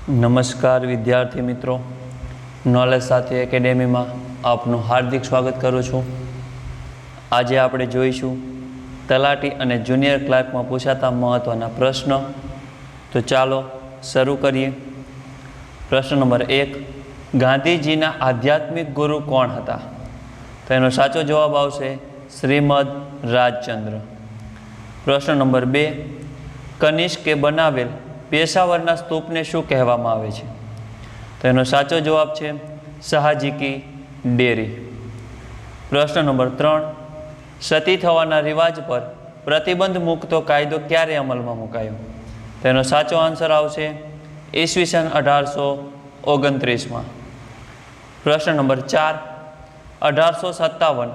નમસ્કાર વિદ્યાર્થી મિત્રો, નોલેજ સાથી એકેડેમીમાં આપનું હાર્દિક સ્વાગત કરું છું. આજે આપણે જોઈશું તલાટી અને જુનિયર ક્લાર્કમાં પૂછાતા મહત્ત્વના પ્રશ્નો. તો ચાલો શરૂ કરીએ. પ્રશ્ન નંબર 1, ગાંધીજીના આધ્યાત્મિક ગુરુ કોણ હતા? તો એનો સાચો જવાબ આવશે શ્રીમદ રાજચંદ્ર. પ્રશ્ન નંબર 2, કનિષ્કે બનાવેલ પેશાવરના સ્તૂપને શું કહેવામાં આવે છે? તો એનો સાચો જવાબ છે શાહજી ડેરી. પ્રશ્ન નંબર 3, સતી થવાના રિવાજ પર પ્રતિબંધ મૂકતો કાયદો ક્યારે અમલમાં મુકાયો? તો એનો સાચો આન્સર આવશે ઈસવીસન 1829માં. પ્રશ્ન નંબર 4, 1857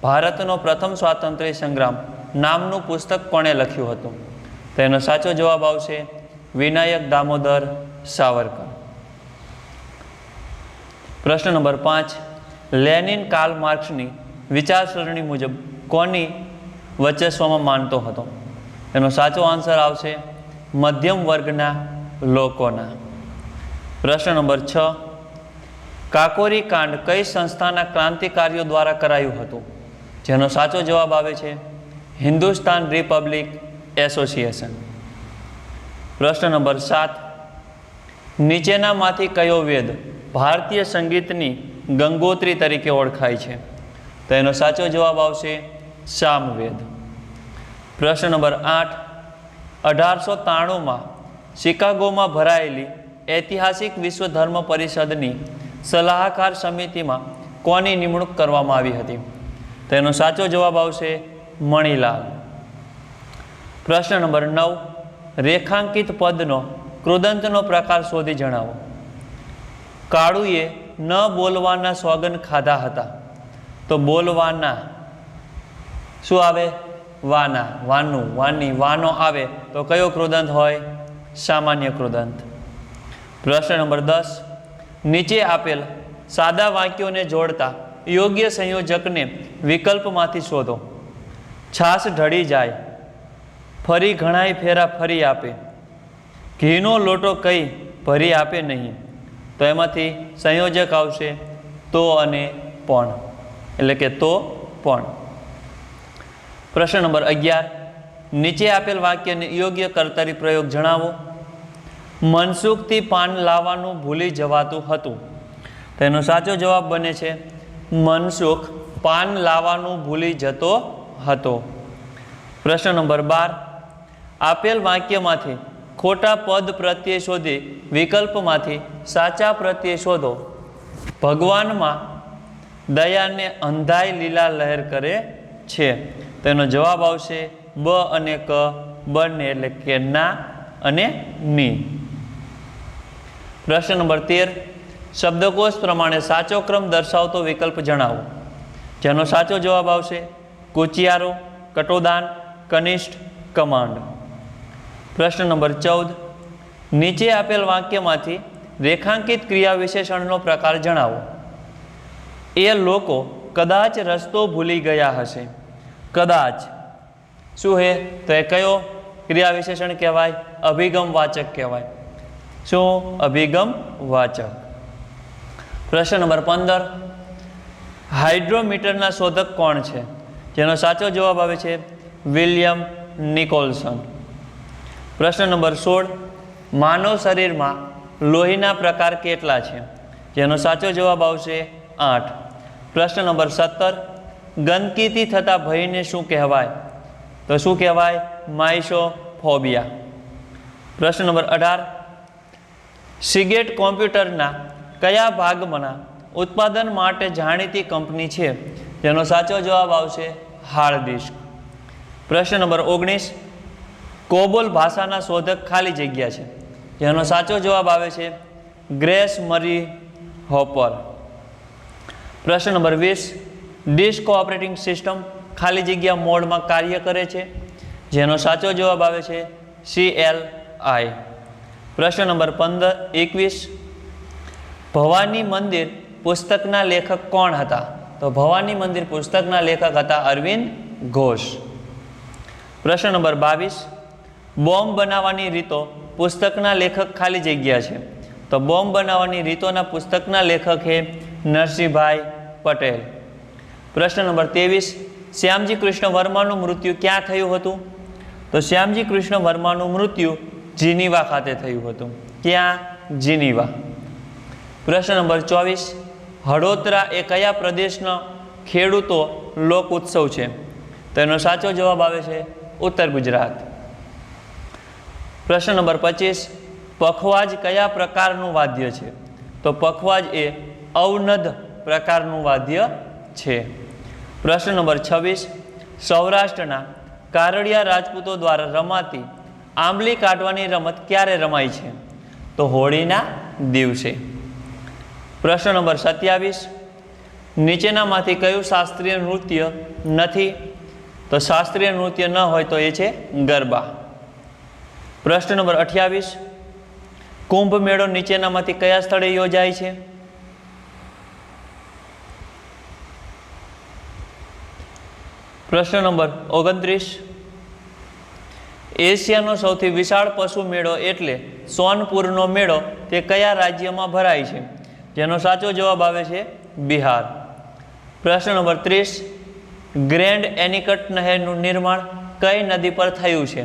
ભારતનો પ્રથમ સ્વાતંત્ર્ય સંગ્રામ નામનું પુસ્તક કોણે લખ્યું હતું? તો એનો સાચો જવાબ આવશે વિનાયક દામોદર સાવરકર. પ્રશ્ન નંબર 5, લેનિન કાર્લ માર્ક્સની વિચારસરણી મુજબ કોની વર્ચસ્વમાં માનતો હતો? એનો સાચો આન્સર આવશે મધ્યમ વર્ગના લોકોના. પ્રશ્ન નંબર 6, કાકોરી કાંડ કઈ સંસ્થાના ક્રાંતિકારીઓ દ્વારા કરાયું હતું? જેનો સાચો જવાબ આવે છે હિન્દુસ્તાન રિપબ્લિક એસોસિએશન. પ્રશ્ન નંબર 7, નીચેનામાંથી કયો વેદ ભારતીય સંગીતની ગંગોત્રી તરીકે ઓળખાય છે? તો એનો સાચો જવાબ આવશે સામવેદ. પ્રશ્ન નંબર 8, 1893માં શિકાગોમાં ભરાયેલી ઐતિહાસિક વિશ્વ ધર્મ પરિષદની સલાહકાર સમિતિમાં કોની નિમણૂક કરવામાં આવી હતી? તો એનો સાચો જવાબ આવશે મણિલાલ. પ્રશ્ન નંબર 9, રેખાંકિત પદનો કૃદંતનો પ્રકાર શોધી જણાવો. કાળુએ ન બોલવાના સોગન ખાધા હતા. તો બોલવાના શું આવે? વાના, વાનું, વાની, વાનો આવે તો કયો કૃદંત હોય? સામાન્ય કૃદંત. પ્રશ્ન નંબર 10, નીચે આપેલ સાદા વાક્યોને જોડતા યોગ્ય સંયોજકને વિકલ્પમાંથી શોધો. છાસ ઢળી જાય, ફરી ઘણાય ફેરા ફરી આપે, ઘીનો લોટો કઈ ભરી આપે નહીં. તો એમાંથી સંયોજક આવશે તો અને પણ, એટલે કે તો પણ. પ્રશ્ન નંબર 11, નીચે આપેલ વાક્યને યોગ્ય કર્તરી પ્રયોગ જણાવો. મનસુખથી પાન લાવવાનું ભૂલી જવાતું હતું. તો એનો સાચો જવાબ બને છે મનસુખ પાન લાવવાનું ભૂલી જતો હતો. પ્રશ્ન નંબર 12, આપેલ વાક્યમાંથી ખોટા પદ પ્રત્યય શોધી વિકલ્પમાંથી સાચા પ્રત્યય શોધો. ભગવાનમાં દયાને અંધાઈ લીલા લહેર કરે છે. તો એનો જવાબ આવશે બ અને ક બંને, એટલે કે ના અને ની. પ્રશ્ન નંબર 13, શબ્દકોશ પ્રમાણે સાચો ક્રમ દર્શાવતો વિકલ્પ જણાવો. જેનો સાચો જવાબ આવશે કુચિયારો, કટોદાન, કનિષ્ઠ, કમાન્ડ. પ્રશ્ન નંબર 14, નીચે આપેલ વાક્યમાંથી રેખાંકિત ક્રિયા વિશેષણનો પ્રકાર જણાવો. એ લોકો કદાચ રસ્તો ભૂલી ગયા હશે. કદાચ શું હે? તો એ કયો ક્રિયા વિશેષણ કહેવાય? અભિગમ વાચક કહેવાય. શું? અભિગમ વાચક. પ્રશ્ન નંબર 15, હાઇડ્રોમીટરના શોધક કોણ છે? જેનો સાચો જવાબ આવે છે વિલિયમ નિકોલસન. પ્રશ્ન નંબર 16, માનવ શરીરમાં લોહીના પ્રકાર કેટલા છે? જેનો સાચો જવાબ આવશે 8. પ્રશ્ન નંબર 17, ગંદકીથી થતા ભયને શું કહેવાય? તો શું કહેવાય? માઇસોફોબિયા. પ્રશ્ન નંબર 18, સિગેટ કોમ્પ્યુટરના કયા ભાગમાંના ઉત્પાદન માટે જાણીતી કંપની છે? જેનો સાચો જવાબ આવશે હાર્ડ ડિસ્ક. પ્રશ્ન નંબર 19, કોબોલ ભાષાના શોધક ખાલી જગ્યા છે. જેનો સાચો જવાબ આવે છે ગ્રેસ મરી હોપર. પ્રશ્ન નંબર 20, ડિસ્ક ઓપરેટિંગ સિસ્ટમ ખાલી જગ્યા મોડમાં કાર્ય કરે છે. જેનો સાચો જવાબ આવે છે CLI. પ્રશ્ન નંબર 21, ભવાની મંદિર પુસ્તકના લેખક કોણ હતા? તો ભવાની મંદિર પુસ્તકના લેખક હતા અરવિંદ ઘોષ. પ્રશ્ન નંબર 22, બોમ્બ બનાવવાની રીતો પુસ્તકના લેખક ખાલી જગ્યા છે. તો બોમ્બ બનાવવાની રીતોના પુસ્તકના લેખક છે નરસિંહભાઈ પટેલ. પ્રશ્ન નંબર 23, શ્યામજી કૃષ્ણ વર્માનું મૃત્યુ ક્યાં થયું હતું? તો શ્યામજી કૃષ્ણ વર્માનું મૃત્યુ જીનીવા ખાતે થયું હતું. ક્યાં? જીનીવા. પ્રશ્ન નંબર 24, હળોતરા એ કયા પ્રદેશનો ખેડૂતો લોક ઉત્સવ છે? તો એનો સાચો જવાબ આવે છે ઉત્તર ગુજરાત. પ્રશ્ન નંબર 25, પખવાજ કયા પ્રકારનું વાદ્ય છે? તો પખવાજ એ અવનદ પ્રકારનું વાદ્ય છે. પ્રશ્ન નંબર 26, સૌરાષ્ટ્રના કારડિયા રાજપૂતો દ્વારા રમાતી આંબલી કાઢવાની રમત ક્યારે રમાય છે? તો હોળીના દિવસે. પ્રશ્ન નંબર 27, નીચેનામાંથી કયું શાસ્ત્રીય નૃત્ય નથી? તો શાસ્ત્રીય નૃત્ય ન હોય તો એ છે ગરબા. પ્રશ્ન નંબર 28, કુંભ મેળો નીચેનામાંથી કયા સ્થળે યોજાય છે? પ્રશ્ન નંબર 29, એશિયાનો સૌથી વિશાળ પશુ મેળો એટલે સોનપુરનો મેળો તે કયા રાજ્યમાં ભરાય છે? જેનો સાચો જવાબ આવે છે બિહાર. પ્રશ્ન નંબર 30, ગ્રેન્ડ એનિકટ નહેરનું નિર્માણ કઈ નદી પર થયું છે?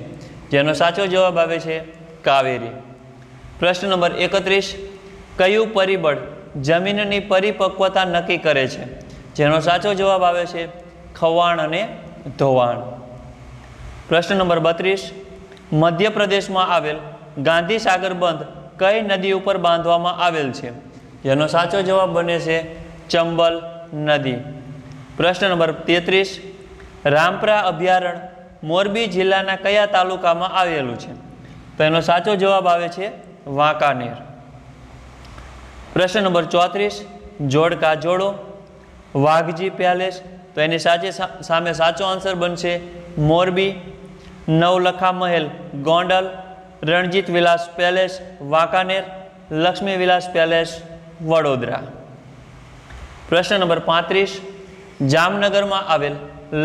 જેનો સાચો જવાબ આવે છે કાવેરી. પ્રશ્ન નંબર 31, કયું પરિબળ જમીનની પરિપક્વતા નક્કી કરે છે? જેનો સાચો જવાબ આવે છે ખવાણ અને ધોવાણ. પ્રશ્ન નંબર 32, મધ્યપ્રદેશમાં આવેલ ગાંધી સાગર બંધ કઈ નદી ઉપર બાંધવામાં આવેલ છે? જેનો સાચો જવાબ બને છે ચંબલ નદી. પ્રશ્ન નંબર 33, રામપરા અભયારણ્ય મોરબી જિલ્લાના કયા તાલુકામાં આવેલું છે? તો એનો સાચો જવાબ આવે છે વાંકાનેર. પ્રશ્ન નંબર 34, જોડકા જોડો વાઘજી પેલેસ, તો એની સામે સાચો આન્સર બનશે મોરબી. નવલખા મહેલ ગોંડલ, રણજીત વિલાસ પેલેસ વાંકાનેર, લક્ષ્મી વિલાસ પેલેસ વડોદરા. પ્રશ્ન નંબર 35, જામનગરમાં આવેલ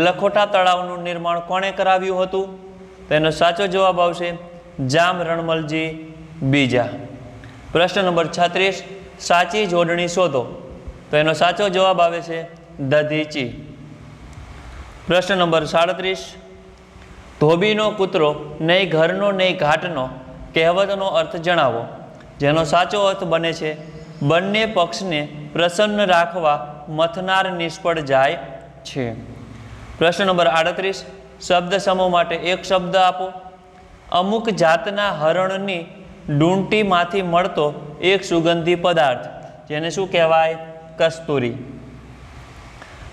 લખોટા તળાવનું નિર્માણ કોણે કરાવ્યું હતું? તો એનો સાચો જવાબ આવશે જામ રણમલજી બીજા. પ્રશ્ન નંબર 36, સાચી જોડણી શોધો, તો એનો સાચો જવાબ આવે છે દધીચી. પ્રશ્ન નંબર 37, ધોબીનો કૂતરો નહીં ઘરનો નહીં ઘાટનો કહેવતનો અર્થ જણાવો. જેનો સાચો અર્થ બને છે બંને પક્ષને પ્રસન્ન રાખવા મથનાર નિષ્ફળ જાય છે. પ્રશ્ન નંબર 38, શબ્દ સમૂહ માટે એક શબ્દ આપો. અમુક જાતના હરણની ડૂંટીમાંથી મળતો એક સુગંધી પદાર્થ, જેને શું કહેવાય? કસ્તુરી.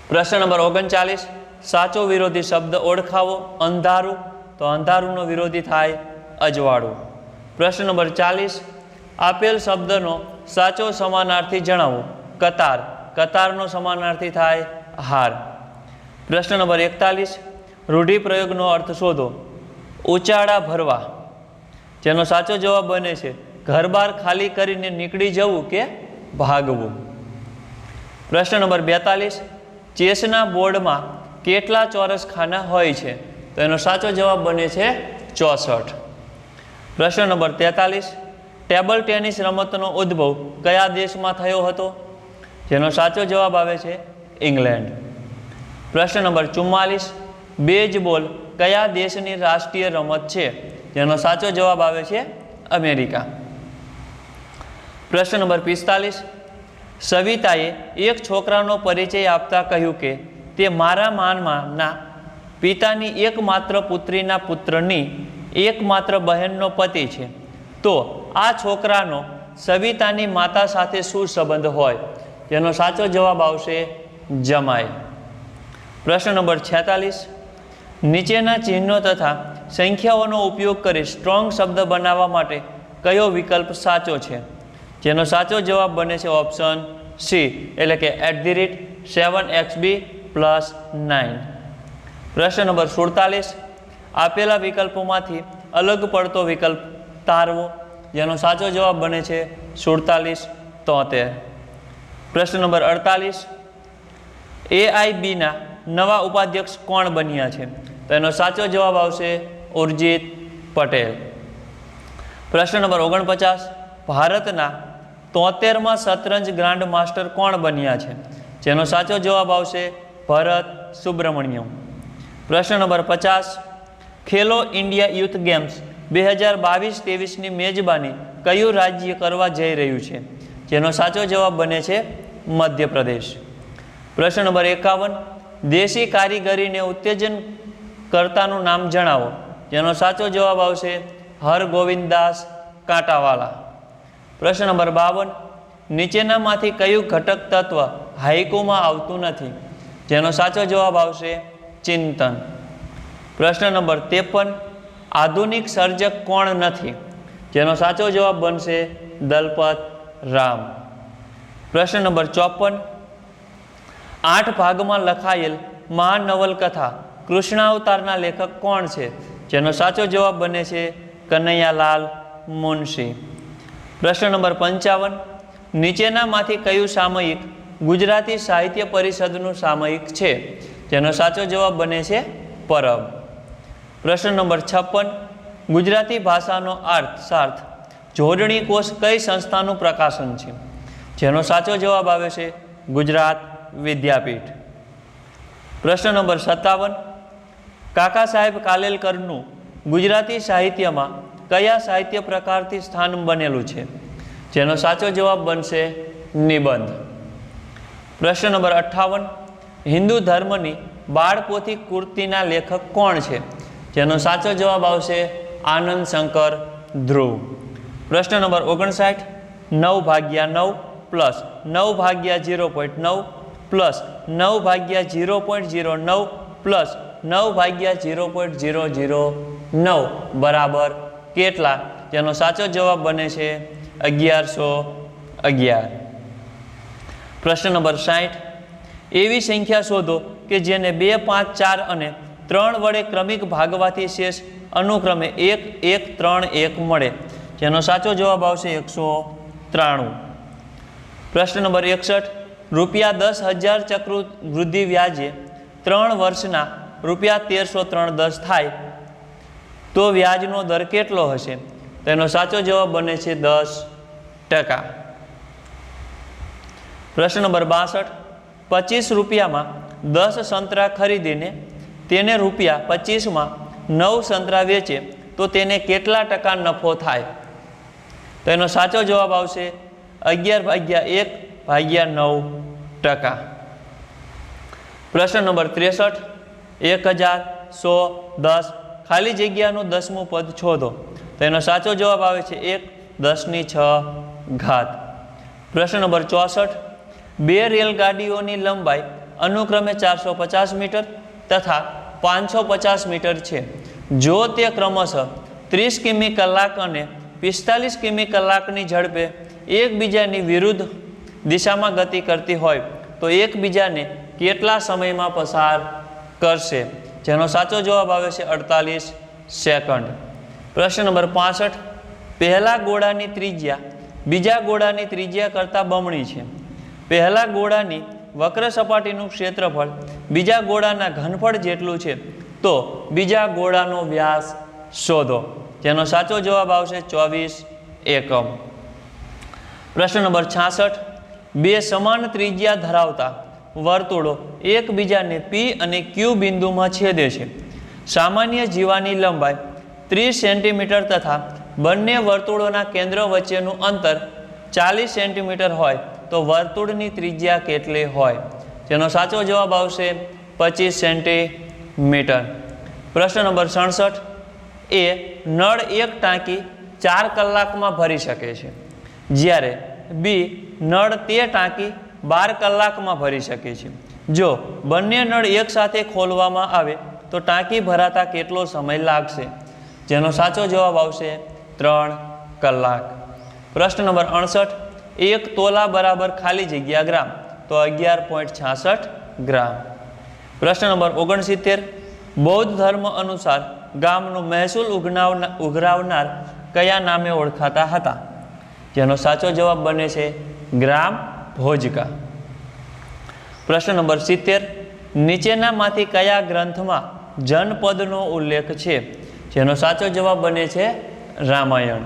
પ્રશ્ન નંબર 39, સાચો વિરોધી શબ્દ ઓળખાવો. અંધારું, તો અંધારુંનો વિરોધી થાય અજવાળું. પ્રશ્ન નંબર 40, આપેલ શબ્દનો સાચો સમાનાર્થી જણાવો. કતાર, કતારનો સમાનાર્થી થાય હાર. પ્રશ્ન નંબર 41, રૂઢિપ્રયોગનો અર્થ શોધો. ઉચાળા ભરવા, જેનો સાચો જવાબ બને છે ઘર બહાર ખાલી કરીને નીકળી જવું કે ભાગવું. પ્રશ્ન નંબર 42, ચેસના બોર્ડમાં કેટલા ચોરસ ખાના હોય છે? તો એનો સાચો જવાબ બને છે 64. પ્રશ્ન નંબર 43, ટેબલ ટેનિસ રમતનો ઉદ્ભવ કયા દેશમાં થયો હતો? જેનો સાચો જવાબ આવે છે ઇંગ્લેન્ડ. પ્રશ્ન નંબર 44, બેઝબોલ કયા દેશની રાષ્ટ્રીય રમત છે? જેનો સાચો જવાબ આવે છે અમેરિકા. પ્રશ્ન નંબર 45, સવિતાએ એક છોકરાનો પરિચય આપતા કહ્યું કે તે મારા માનમાંના પિતાની એકમાત્ર પુત્રીના પુત્રની એકમાત્ર બહેનનો પતિ છે. તો આ છોકરાનો સવિતાની માતા સાથે શું સંબંધ હોય? જેનો સાચો જવાબ આવશે જમાઈ. પ્રશ્ન નંબર 46, નીચેના ચિહ્નો તથા સંખ્યાઓનો ઉપયોગ કરી સ્ટ્રોંગ શબ્દ બનાવવા માટે કયો વિકલ્પ સાચો છે? જેનો સાચો જવાબ બને છે ઓપ્શન સી, એટલે કે @7xb+9. પ્રશ્ન નંબર 47, આપેલા વિકલ્પોમાંથી અલગ પડતો વિકલ્પ તારવો. જેનો સાચો જવાબ બને છે 4773. પ્રશ્ન નંબર 48, AIBના નવા ઉપાધ્યક્ષ કોણ બન્યા છે? તો એનો સાચો જવાબ આવશે ઉર્જિત પટેલ. પ્રશ્ન નંબર 49, ભારતના 73માં શતરંજ ગ્રાન્ડ માસ્ટર કોણ બન્યા છે? જેનો સાચો જવાબ આવશે ભરત સુબ્રમણ્યમ. પ્રશ્ન નંબર 50, ખેલો ઇન્ડિયા યુથ ગેમ્સ 2022-23ની મેજબાની કયું રાજ્ય કરવા જઈ રહ્યું છે? જેનો સાચો જવાબ બને છે મધ્યપ્રદેશ. પ્રશ્ન નંબર 51, દેશી કારીગરીને ઉત્તેજન કર્તાનું નામ જણાવો. જેનો સાચો જવાબ આવશે હરગોવિંદદાસ કાંટાવાલા. પ્રશ્ન નંબર 52, નીચેનામાંથી કયું ઘટક તત્વ હાઇકુમાં આવતું નથી? જેનો સાચો જવાબ આવશે ચિંતન. પ્રશ્ન નંબર 53, આધુનિક સર્જક કોણ નથી? જેનો સાચો જવાબ બનશે દલપત રામ. પ્રશ્ન નંબર 54, 8 ભાગમાં લખાયેલ મહાનવલકથા કૃષ્ણાવતારના લેખક કોણ છે? જેનો સાચો જવાબ બને છે કનૈયાલાલ મુનશી. પ્રશ્ન નંબર 55, નીચેનામાંથી કયું સામયિક ગુજરાતી સાહિત્ય પરિષદનું સામયિક છે? જેનો સાચો જવાબ બને છે પરબ. પ્રશ્ન નંબર 56, ગુજરાતી ભાષાનો અર્થશાસ્ત્ર જોડણી કોષ કઈ સંસ્થાનું પ્રકાશન છે? જેનો સાચો જવાબ આવે છે ગુજરાત વિદ્યાપીઠ. પ્રશ્ન નંબર 57, કાકા સાહેબ કાલેલકરનું ગુજરાતી સાહિત્યમાં કયા સાહિત્ય પ્રકારથી સ્થાન બનેલું છે? જેનો સાચો જવાબ બનશે નિબંધ. પ્રશ્ન નંબર 58, હિન્દુ ધર્મની બાળપોથી કૃતિના લેખક કોણ છે? જેનો સાચો જવાબ આવશે આનંદ શંકર ધ્રુવ. પ્રશ્ન નંબર 59, 9/9 પ્લસ 9/0.9 પ્લસ 9/0.09 પ્લસ 9/0.009 બરાબર કેટલા? જેનો સાચો જવાબ બને છે 1111. પ્રશ્ન નંબર 60, એવી સંખ્યા શોધો કે જેને 2, 5, 4 અને 3 વડે ક્રમિક ભાગવાથી શેષ અનુક્રમે 1, 1, 3, 1 મળે. જેનો સાચો જવાબ આવશે 193. પ્રશ્ન નંબર 61, રૂપિયા 10,000 ચક્રવૃદ્ધિ વ્યાજે 3 વર્ષના રૂપિયા 1303 થાય તો વ્યાજનો દર કેટલો હશે? તેનો સાચો જવાબ બને છે 10%. પ્રશ્ન નંબર 62, 25 રૂપિયામાં 10 સંતરા ખરીદીને તેને રૂપિયા 25માં 9 સંતરા વેચે તો તેને કેટલા ટકા નફો થાય? તો એનો સાચો જવાબ આવશે 11/1/9%. પ્રશ્ન નંબર 63, 1110 ખાલી જગ્યાનું 10મું પદ શોધો. તો એનો સાચો જવાબ આવે છે 1/10⁶. પ્રશ્ન નંબર 64, 2 રેલગાડીઓની લંબાઈ અનુક્રમે 450 મીટર તથા 550 મીટર છે. જો તે ક્રમશઃ 30 કિમી કલાક અને 45 કિમી કલાકની ઝડપે એકબીજાની વિરુદ્ધ દિશામાં ગતિ કરતી હોય તો એકબીજાને કેટલા સમયમાં પસાર કરશે? જેનો સાચો જવાબ આવે છે 48 સેકન્ડ. પ્રશ્ન નંબર 65, પહેલા ગોળાની ત્રિજ્યા બીજા ગોળાની ત્રિજ્યા કરતાં બમણી છે. પહેલા ગોળાની વક્ર સપાટીનું ક્ષેત્રફળ બીજા ગોળાના ઘનફળ જેટલું છે તો બીજા ગોળાનો વ્યાસ શોધો. જેનો સાચો જવાબ આવશે 24 એકમ. પ્રશ્ન નંબર 66, 2 સમાન ત્રિજ્યા ધરાવતા વર્તુળો એકબીજાને P અને Q બિંદુમાં છેદે છે. સામાન્ય જીવાની લંબાઈ 30 સેન્ટીમીટર તથા બંને વર્તુળોના કેન્દ્ર વચ્ચેનું અંતર 40 સેન્ટીમીટર હોય તો વર્તુળની ત્રિજ્યા કેટલી હોય? જેનો સાચો જવાબ આવશે 25 સેન્ટીમીટર. પ્રશ્ન નંબર 67, એ નળ એક ટાંકી 4 કલાકમાં ભરી શકે છે જ્યારે બી નળ તે ટાંકી 12 કલાકમાં ભરી શકે છે. જો બંને નળ એકસાથે ખોલવામાં આવે તો ટાંકી ભરાતા કેટલો સમય લાગશે? જેનો સાચો જવાબ આવશે 3 કલાક. પ્રશ્ન નંબર 68, 1 તોલા બરાબર ખાલી જગ્યા ગ્રામ તો 11.66 ગ્રામ. પ્રશ્ન નંબર 69, બૌદ્ધ ધર્મ અનુસાર ગામનો મહેસૂલ ઉઘરાવનાર કયા નામે ઓળખાતા હતા? જેનો સાચો જવાબ બને છે ગ્રામ ભોજકા. પ્રશ્ન નંબર 70, નીચેનામાંથી કયા ગ્રંથમાં જનપદનો ઉલ્લેખ છે? જેનો સાચો જવાબ બને છે રામાયણ.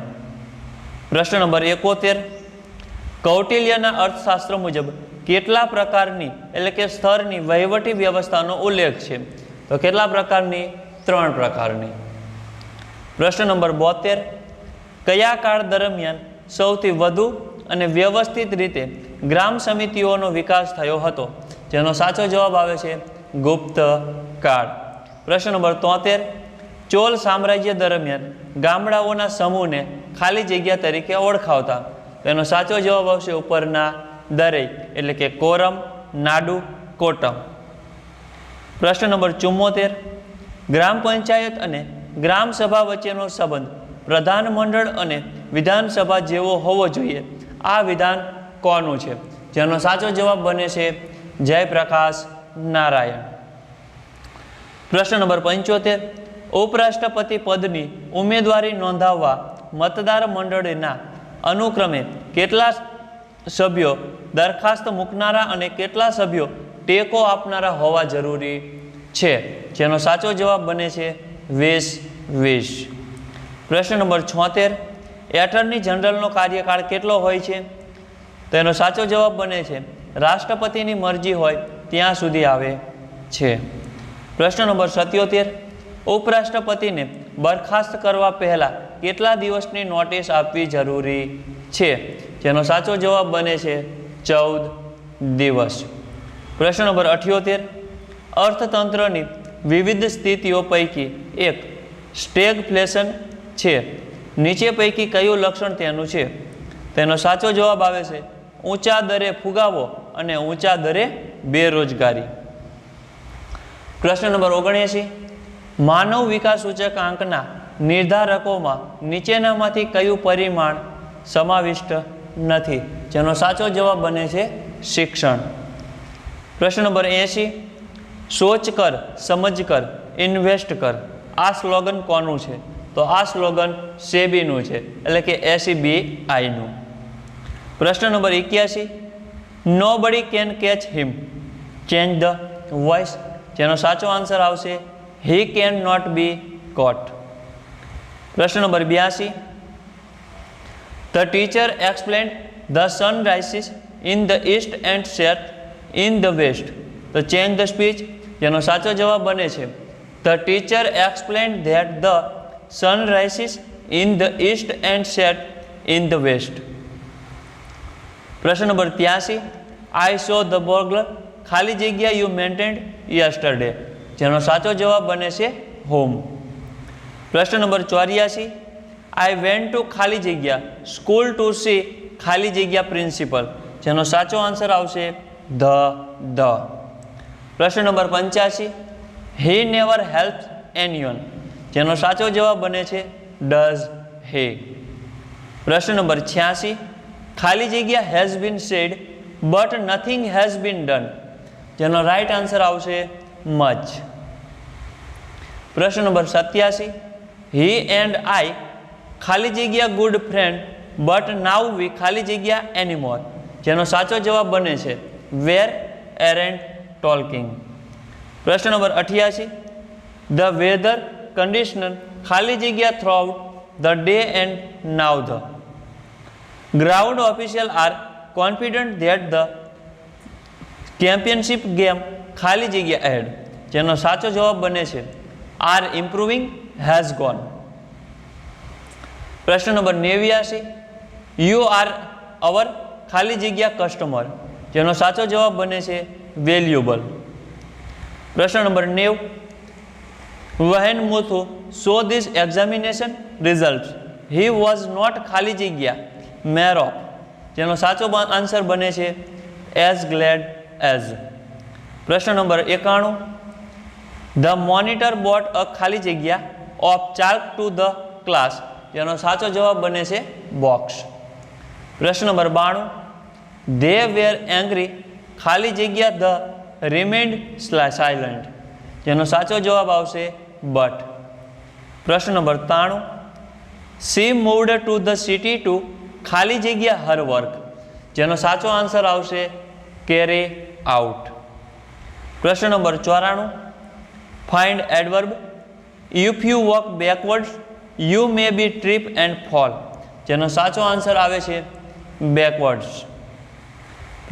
પ્રશ્ન નંબર 71, કૌટિલ્યના અર્થશાસ્ત્ર મુજબ કેટલા પ્રકારની એટલે કે સ્તરની વહીવટી વ્યવસ્થાનો ઉલ્લેખ છે? તો કેટલા પ્રકારની? 3 પ્રકારની. પ્રશ્ન નંબર 72, કયા કાળ દરમિયાન સૌથી વધુ અને વ્યવસ્થિત રીતે ગ્રામ સમિતિઓનો વિકાસ થયો હતો? જેનો સાચો જવાબ આવે છે ગુપ્ત કાળ. પ્રશ્ન નંબર 73, ચોલ સામ્રાજ્ય દરમિયાન ગામડાઓના સમૂહને ખાલી જગ્યા તરીકે ઓળખાવતા? તેનો સાચો જવાબ આવશે ઉપરના દરેક, એટલે કે કોરમ, નાડુ, કોટમ. પ્રશ્ન નંબર 74, ગ્રામ પંચાયત અને ગ્રામ સભા વચ્ચેનો સંબંધ પ્રધાન મંડળ અને વિધાનસભા જેવો હોવો જોઈએ. આ વિધાન કોનું છે? જેનો સાચો જવાબ બને છે જયપ્રકાશ નારાયણ. પ્રશ્ન નંબર 75, ઉપરાષ્ટ્રપતિ પદની ઉમેદવારી નોંધાવવા મતદાર મંડળીના અનુક્રમે કેટલા સભ્યો દરખાસ્ત મૂકનારા અને કેટલા સભ્યો ટેકો આપનારા હોવા જરૂરી છે? જેનો સાચો જવાબ બને છે 20-20. પ્રશ્ન નંબર 76, એટર્ની જનરલનો કાર્યકાળ કેટલો હોય છે? તેનો સાચો જવાબ બને છે રાષ્ટ્રપતિની મરજી હોય ત્યાં સુધી આવે છે. પ્રશ્ન નંબર 77, ઉપરાષ્ટ્રપતિને બરખાસ્ત કરવા પહેલાં કેટલા દિવસની નોટિસ આપવી જરૂરી છે? જેનો સાચો જવાબ બને છે 14 દિવસ. પ્રશ્ન નંબર 78, અર્થતંત્રની વિવિધ સ્થિતિઓ પૈકી એક સ્ટેગફ્લેશન છે. નીચે પૈકી કયું લક્ષણ તેનું છે? તેનો સાચો જવાબ આવે છે ઊંચા દરે ફુગાવો અને ઊંચા દરે બેરોજગારી. પ્રશ્ન નંબર 79, માનવ વિકાસ સૂચકાંકના નિર્ધારકોમાં નીચેનામાંથી કયું પરિમાણ સમાવિષ્ટ નથી? જેનો સાચો જવાબ બને છે શિક્ષણ. પ્રશ્ન નંબર 80, સોચ કર, સમજ કર, ઇન્વેસ્ટ કર, આ સ્લોગન કોનું છે? તો આ સ્લોગન સેબીનું છે, એટલે કે SBIનું. પ્રશ્ન number 81, nobody can catch him, change the voice. જેનો સાચો આન્સર આવશે he can not be caught. પ્રશ્ન number 82, the teacher explained the sun rises in the east and set in the west. તો ચેન્જ ધ સ્પીચ. જેનો સાચો જવાબ બને છે the teacher explained that the sun rises in the east and set in the west. પ્રશ્ન number 83, I saw the burglar, ખાલી જગ્યા you maintained yesterday. જેનો સાચો જવાબ બને છે હોમ. પ્રશ્ન નંબર 84, આઈ વેન્ટ ટુ ખાલી જગ્યા સ્કૂલ ટુ સી ખાલી જગ્યા પ્રિન્સિપલ. જેનો સાચો આન્સર આવશે ધ. પ્રશ્ન number 85, he never help anyone. જેનો સાચો જવાબ બને છે ડઝ હી. પ્રશ્ન નંબર 86, ખાલી જગ્યા has been said but nothing has been done. જેનો રાઈટ આન્સર આવશે મચ. પ્રશ્ન નંબર 87, હી એન્ડ આઈ ખાલી જગ્યા good friend but now we ખાલી જગ્યા એનીમોર. જેનો સાચો જવાબ બને છે વેર એરેન્ટ ટોલ્કિંગ. પ્રશ્ન નંબર 88, ધ વેધર કન્ડિશનર ખાલી જગ્યા throughout the day and now the. Ground official are confident that the championship game ખાલી જગ્યા એડ. જેનો સાચો જવાબ બને છે આર ઇમ્પ્રુવિંગ હેઝ ગોન. પ્રશ્ન નંબર 89, યુ આર અવર ખાલી જગ્યા કસ્ટમર. જેનો સાચો જવાબ બને છે વેલ્યુબલ. પ્રશ્ન number 90, when Muthu saw this examination result he was not ખાલી જગ્યા મેર ઓફ. જેનો સાચો આન્સર બને છે એઝ ગ્લેડ એઝ. પ્રશ્ન number 91, the monitor bought a ખાલી જગ્યા of chalk to the class. જેનો સાચો જવાબ બને છે બોક્સ. પ્રશ્ન નંબર 92, ધે વેર એંગ્રી ખાલી જગ્યા ધ રિમેન્ડ સાયલન્ટ. જેનો સાચો જવાબ આવશે બટ. પ્રશ્ન number 93, she moved to the city to ખાલી જગ્યા હર વર્ક. જેનો સાચો આન્સર આવશે કેરી આઉટ. પ્રશ્ન number 94, find adverb if you walk backward you may be trip and fall. જેનો સાચો આન્સર આવે છે બેકવર્ડ્સ.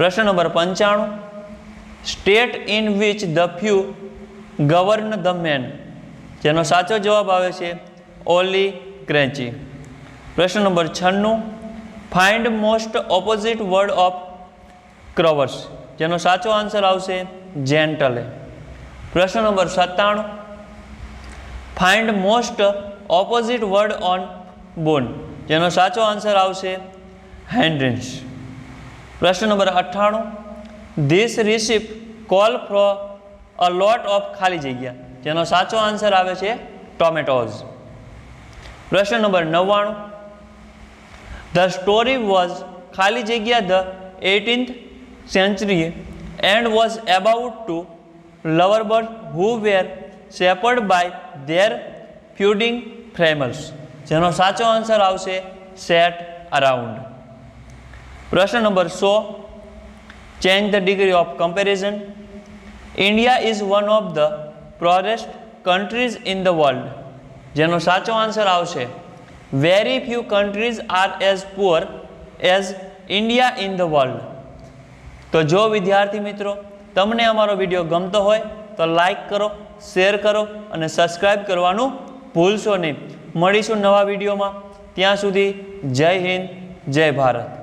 પ્રશ્ન number 95, state in which the few govern the man, જેનો સાચો જવાબ આવે છે ઓલિગાર્ચી. પ્રશ્ન number 96, find most opposite word of ક્રવર્સ, જેનો સાચો આન્સર આવશે જેન્ટલે. પ્રશ્ન number 97, find most opposite word on boon, જેનો સાચો આન્સર આવશે હેન્ડ્રિન્સ. પ્રશ્ન number 98, this receipt call for a lot of ખાલી જગ્યા, જેનો સાચો આન્સર આવે છે ટોમેટોઝ. પ્રશ્ન નંબર 99, ધ સ્ટોરી વોઝ ખાલી જગ્યા the 18th century and was about to lover birds who were shepherded by their feuding families, જેનો સાચો આન્સર આવશે સેટ અરાઉન્ડ. પ્રશ્ન number 100, change the degree of comparison. India is one of the poorest countries in the world, જેનો સાચો answer આવશે very few countries are as poor as India in the world. તો જો વિદ્યાર્થી મિત્રો તમને અમારો વિડીયો ગમતો હોય તો લાઈક કરો, શેર કરો અને સબસ્ક્રાઈબ કરવાનું ભૂલશો નહીં. મળીશું નવા વિડીયોમાં. ત્યાં સુધી જય હિન્દ, જય ભારત.